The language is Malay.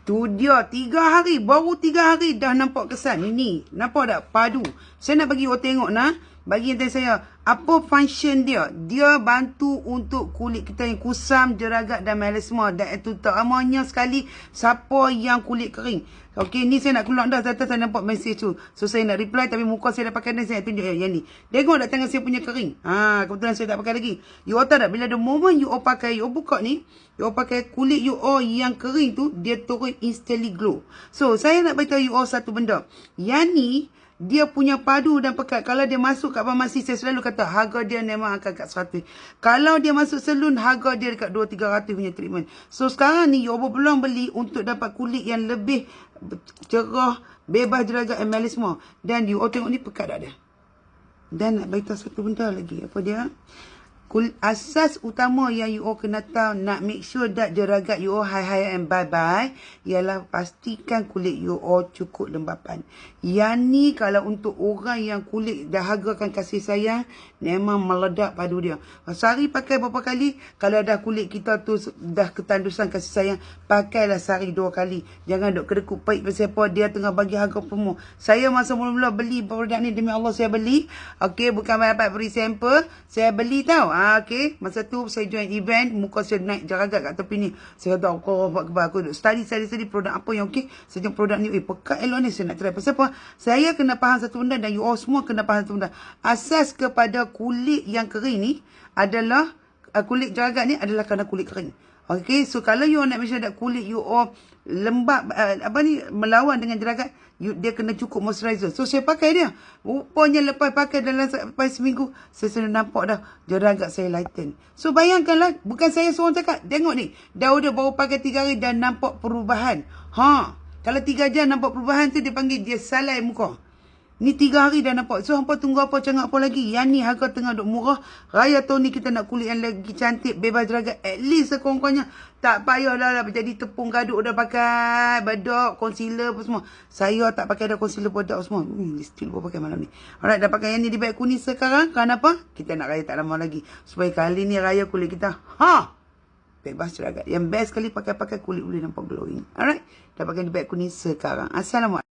Tu dia 3 hari. Baru 3 hari dah nampak kesan. Ini. Nampak tak? Padu. Saya nak bagi awak tengok nah. Bagi yang tanya saya. Apa function dia? Dia bantu untuk kulit kita yang kusam, jeragat dan melasma. Dan itu teramanya sekali siapa yang kulit kering. Okey, ni saya nak keluar dah. Data saya nampak mesej tu. So saya nak reply tapi muka saya dah pakai dan saya tunjuk yang ni. Tengok tak tangan saya punya kering. Kebetulan saya tak pakai lagi. You all tahu tak? Bila the moment you all pakai, you all buka ni. You all pakai kulit you all yang kering tu. Dia turun instantly glow. So saya nak beritahu you all satu benda. Yang ni. Dia punya padu dan pekat. Kalau dia masuk kat farmasi, saya selalu kata harga dia memang akan kat 100. Kalau dia masuk salon, harga dia dekat 200-300 punya treatment. So sekarang ni, you berpeluang beli untuk dapat kulit yang lebih cerah, bebas jeragat and melasma. Dan you tengok ni pekat tak dia. Dan nak beritahu satu benda lagi. Apa dia? Asas utama yang you all kena tahu nak make sure that jeragat you all high and bye-bye ialah pastikan kulit you all cukup lembapan. Yang ni kalau untuk orang yang kulit dahagakan kasih sayang, memang meledak padu dia. Sehari pakai berapa kali? Kalau dah kulit kita tu dah ketandusan kasih sayang, pakailah sehari 2 kali. Jangan duk kedekut pahit pasal apa dia tengah bagi harga promo. Saya masa mula-mula beli produk ni demi Allah saya beli. Okey, bukan dapat free sample. Saya beli tau. Okey, masa tu saya join event, muka saya naik jeragat kat tepi ni. Saya kata, aku duk study produk apa yang okey. Saya tengok produk ni, pekat elok ni, saya nak try. Pasal apa? Saya kena faham satu benda dan you all semua kena faham satu benda. Asas kepada kulit yang kering ni adalah, kulit jeragat ni adalah kerana kulit kering. Okay, so kalau you nak make sure that kulit you all lembab, melawan dengan jeragat, dia kena cukup moisturizer. So saya pakai dia. Rupanya lepas pakai dalam seminggu, saya sudah nampak dah jeragat saya lighten. So bayangkanlah, bukan saya seorang cakap. Tengok ni, dah baru pakai 3 hari dan nampak perubahan. Kalau 3 jam nampak perubahan tu, dia panggil dia salai muka. Ni 3 hari dah nampak. So, hampa tunggu apa, cangak apa lagi? Yang ni harga tengah duk murah. Raya tahun ni kita nak kulit yang lagi cantik, bebas jeragat. At least sekurang-kurangnya. Tak payah lah jadi tepung gaduk dah pakai. Bedak, concealer apa semua. Saya tak pakai dah concealer bedak semua. Still baru pakai malam ni. Alright, dah pakai yang ni di beg kuning sekarang. Kenapa? Kita nak raya tak lama lagi. Supaya kali ni raya kulit kita. Bebas jeragat. Yang best sekali pakai kulit boleh nampak glowing. Alright. Dah pakai di beg kuning sekarang. Assalamualaikum.